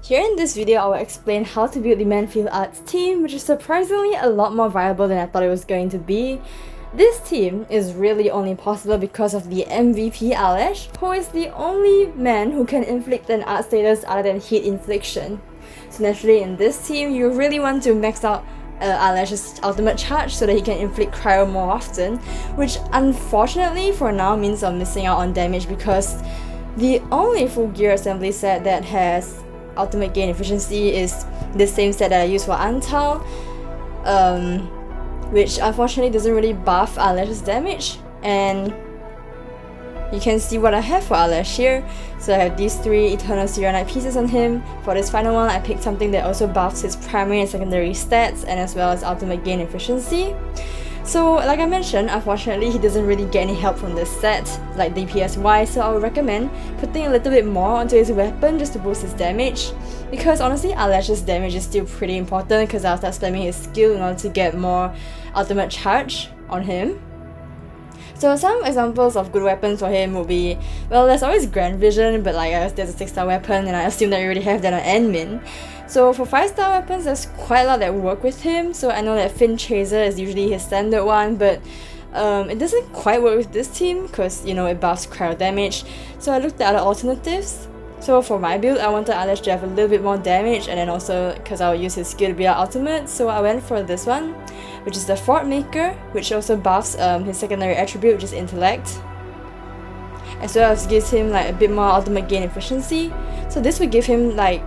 Here in this video, I will explain how to build the Menfield Arts team, which is surprisingly a lot more viable than I thought it was going to be. This team is really only possible because of the MVP Alesh, who is the only man who can inflict an art status other than heat infliction. So naturally in this team, you really want to max out Alesh's ultimate charge so that he can inflict cryo more often, which unfortunately for now means I'm missing out on damage because the only full gear assembly set that has ultimate gain efficiency is the same set that I use for Antal, which unfortunately doesn't really buff Alesh's damage. And you can see what I have for Alesh here. So I have these 3 Eternal Serenite pieces on him. For this final one, I picked something that also buffs his primary and secondary stats and as well as ultimate gain efficiency. So like I mentioned, unfortunately he doesn't really get any help from this set, like DPS wise, so I would recommend putting a little bit more onto his weapon just to boost his damage. Because honestly, Alesh's damage is still pretty important because I'll start spamming his skill in order to get more ultimate charge on him. So some examples of good weapons for him would be, well, there's always Grand Vision, but like there's a 6-star weapon and I assume that you already have that on Endmin. So for 5-star weapons, there's quite a lot that work with him. So I know that Fin Chaser is usually his standard one, but it doesn't quite work with this team because, you know, it buffs cryo damage. So I looked at other alternatives. So for my build, I wanted Alesh to have a little bit more damage, and then also because I'll use his skill to be our ultimate, so I went for this one, which is the Fort Maker, which also buffs his secondary attribute, which is Intellect, as well as gives him like a bit more ultimate gain efficiency. So this would give him like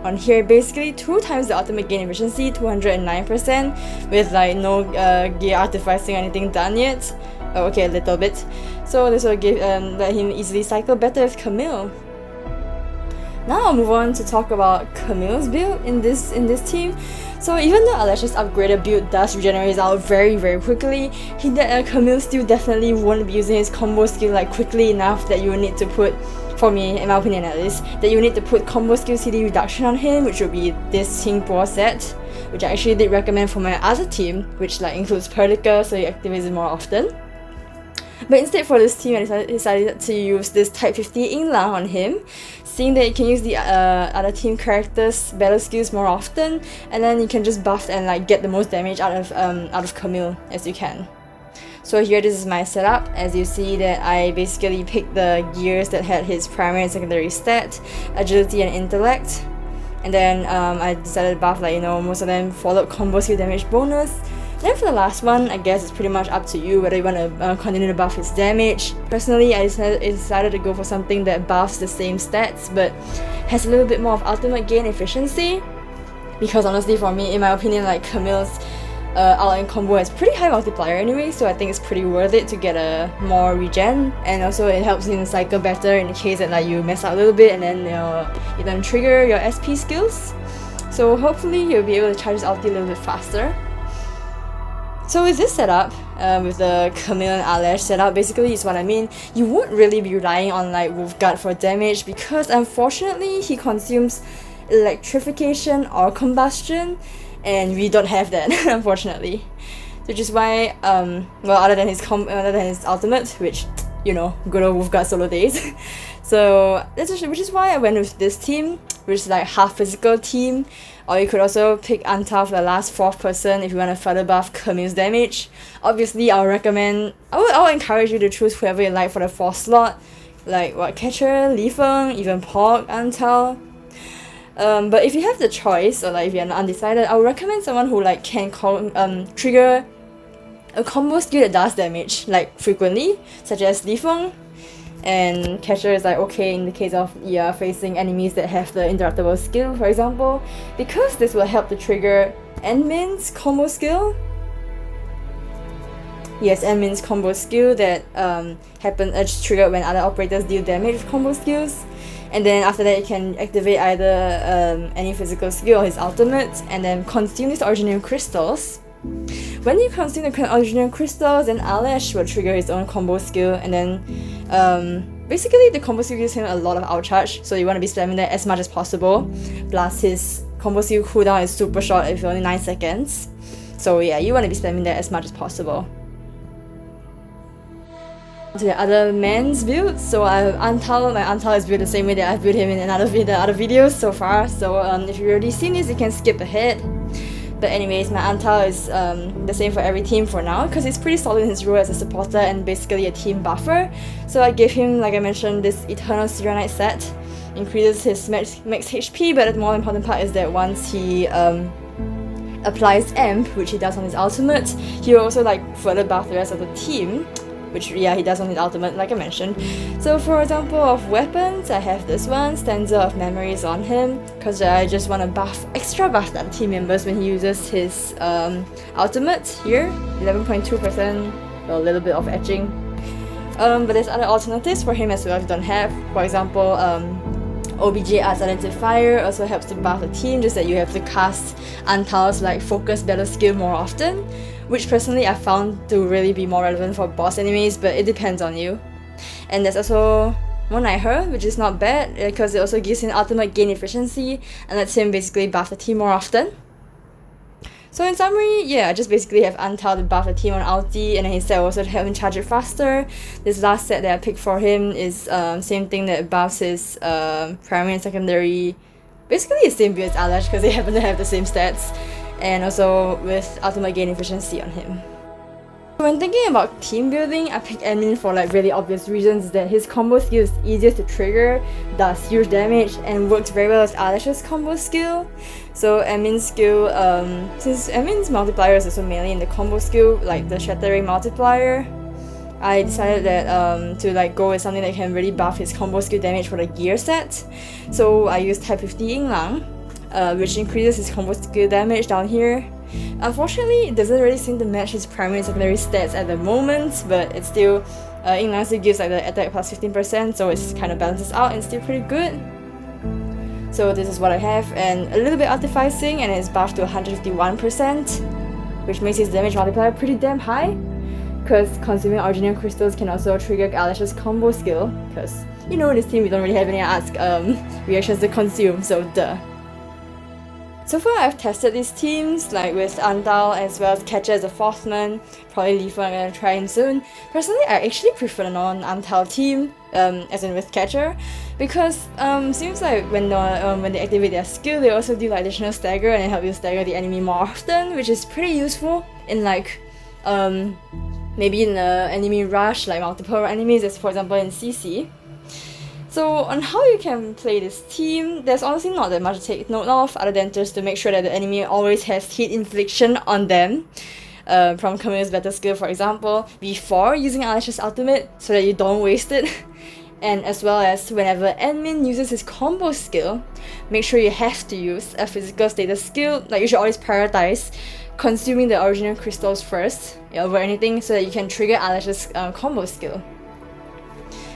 on here basically 2 times the ultimate gain efficiency, 209%, with like no gear artificing or anything done yet. Oh, okay, a little bit. So this will give let him easily cycle better with Camille. Now I'll move on to talk about Camille's build in this team. So even though Alesh's upgraded build does regenerate out very quickly, Camille still definitely won't be using his combo skill like quickly enough that you will need to put, for me, in my opinion at least, that you need to put combo skill CD reduction on him, which would be this Ting Po set, which I actually did recommend for my other team, which like includes Perlica, so he activates it more often. But instead for this team, I decided to use this Type 50 Yinglang on him, seeing that you can use the other team characters' battle skills more often, and then you can just buff and like get the most damage out of Camille as you can. So here this is my setup. As you see that I basically picked the gears that had his primary and secondary stat, agility and intellect, and then I decided to buff, like, you know, most of them followed combo skill damage bonus. Then for the last one, I guess it's pretty much up to you whether you want to continue to buff his damage. Personally, I decided to go for something that buffs the same stats but has a little bit more of ultimate gain efficiency, because honestly for me, in my opinion, like Camille's all-in combo has pretty high multiplier anyway, so I think it's pretty worth it to get a more regen, and also it helps him cycle better in the case that like you mess up a little bit and then you then trigger your SP skills. So hopefully you'll be able to charge his ulti a little bit faster. So with this setup, with the Camille and Alesh setup, basically is what I mean, you won't really be relying on like Wolfguard for damage because unfortunately he consumes electrification or combustion, and we don't have that unfortunately. Which is why, well, other than his ultimate, which, you know, good old Wolfguard solo days. So which is why I went with this team, which is like half physical team. Or you could also pick Antal for the last 4th person if you want to further buff Camille's damage. Obviously, I would encourage you to choose whoever you like for the 4th slot, like what, Catcher, Li Feng, even Pork, Antal. But if you have the choice, or like if you're undecided, I would recommend someone who like can trigger a combo skill that does damage like frequently, such as Li Feng. And Catcher is like okay in the case of facing enemies that have the interruptible skill, for example, because this will help to trigger Endmin's combo skill. Yes, Endmin's combo skill that triggered when other operators deal damage with combo skills. And then after that you can activate either any physical skill or his ultimate, and then consume these Original Crystals. When you consume the Original Crystals, then Alesh will trigger his own combo skill, and then basically the combo skill gives him a lot of outcharge, so you want to be spamming that as much as possible. Plus his combo skill cooldown is super short, it's only 9 seconds. So yeah, you want to be spamming that as much as possible. To the other men's builds, so I have Antal. My Antal is built the same way that I've built him in the other videos so far. So if you've already seen this, you can skip ahead. But anyways, my Antal is the same for every team for now because he's pretty solid in his role as a supporter and basically a team buffer. So I gave him, like I mentioned, this Eternal Serenite set. Increases his max HP, but the more important part is that once he applies Amp, which he does on his ultimate, he will also like further buff the rest of the team, which yeah, he does on his ultimate, like I mentioned. So for example of weapons, I have this one, Stanza of Memories on him, because I just want to extra buff the other team members when he uses his ultimate here, 11.2%, a little bit of etching. But there's other alternatives for him as well if you don't have. For example, OBJ as Identifier also helps to buff the team, just that you have to cast Antal's like focus battle skill more often, which personally I found to really be more relevant for boss enemies, but it depends on you. And there's also One Night Her, which is not bad because it also gives him ultimate gain efficiency and lets him basically buff the team more often. So in summary, yeah, I just basically have Antal to buff the team on ulti, and then his set also to help him charge it faster. This last set that I picked for him is same thing that buffs his primary and secondary, basically the same build as Alesh because they happen to have the same stats, and also with ultimate gain efficiency on him. When thinking about team building, I picked Endmin for like really obvious reasons that his combo skill is easiest to trigger, does huge damage, and works very well as Alesh's combo skill. So Endmin's skill, since Endmin's multiplier is also mainly in the combo skill, like the Shattering multiplier, I decided that to like go with something that can really buff his combo skill damage for the gear set. So I used Type 50 Yinglang, which increases his combo skill damage down here. Unfortunately, it doesn't really seem to match his primary and secondary stats at the moment, but it's still, Yinglang still gives like the attack plus 15%, so it kind of balances out and still pretty good. So this is what I have, and a little bit artificing, and it's buffed to 151%, which makes his damage multiplier pretty damn high, because consuming original crystals can also trigger Alesh's combo skill, because, you know, in this team we don't really have any reactions to consume, so duh. So far I've tested these teams, like with Antal as well as Catcher as a fourthman, probably Leaf I'm gonna try him soon. Personally, I actually prefer the non-Antal team, as in with Catcher, because seems like when they activate their skill, they also do like additional stagger and help you stagger the enemy more often, which is pretty useful in like maybe in the enemy rush, like multiple enemies, as for example in CC. So on how you can play this team, there's honestly not that much to take note of other than just to make sure that the enemy always has hit infliction on them, from Camille's better skill for example, before using Alesh's ultimate so that you don't waste it. And as well as whenever Endmin uses his combo skill, make sure you have to use a physical status skill, like you should always prioritize consuming the original crystals first over anything so that you can trigger Alesh's combo skill.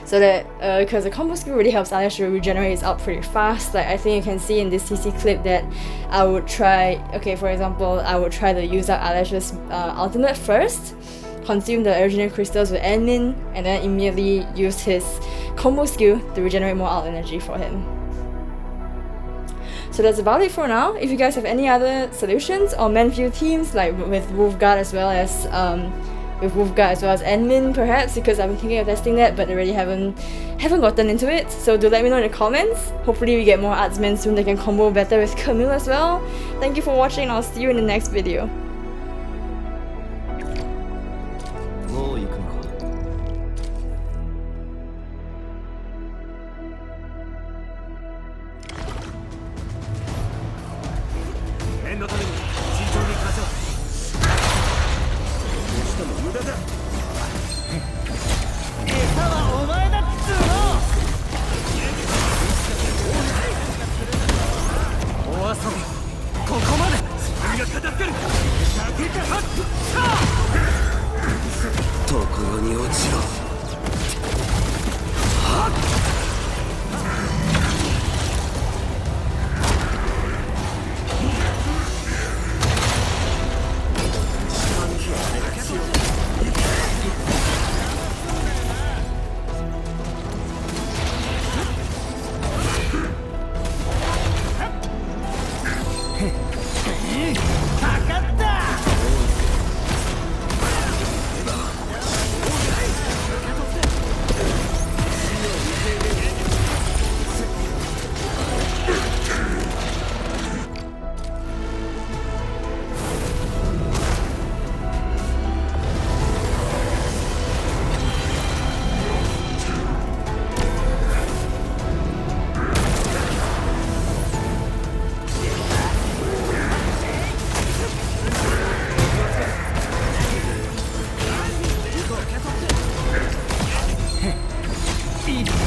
So that, because the combo skill really helps Alesh to regenerate his ult pretty fast. Like I think you can see in this CC clip that I would try, okay, for example, I would try to use out Alesh's ultimate first, consume the original crystals with Endmin, and then immediately use his combo skill to regenerate more ult energy for him. So that's about it for now. If you guys have any other solutions or Menfield teams, like with Rhodagn as well as Endmin perhaps, because I've been thinking of testing that but I really haven't gotten into it, so do let me know in the comments. Hopefully we get more artsmen soon that can combo better with Camille as well. Thank you for watching and I'll see you in the next video.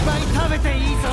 ぱい食べていいぞ。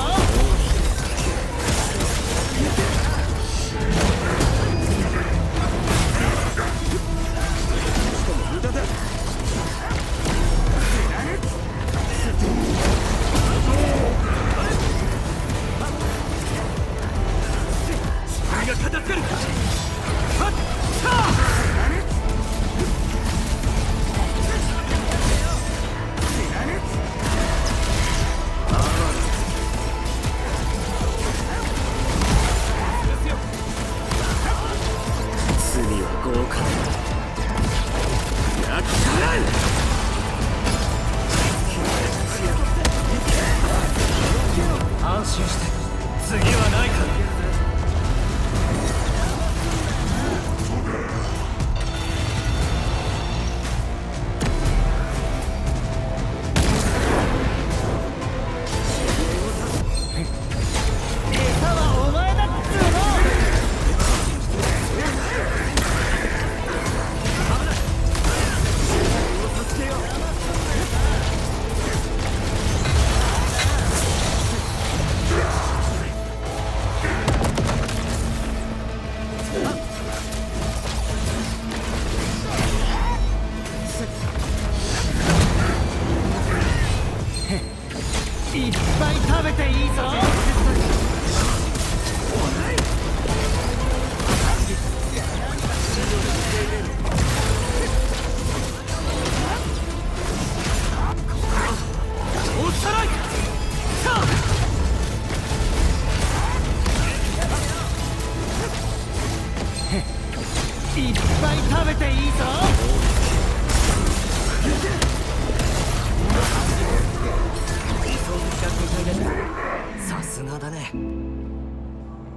安心して、次はないから。餌はお前だっつうの。いっぱい食べていいぞ。おさらい。さあ。いっぱい食べていいぞ。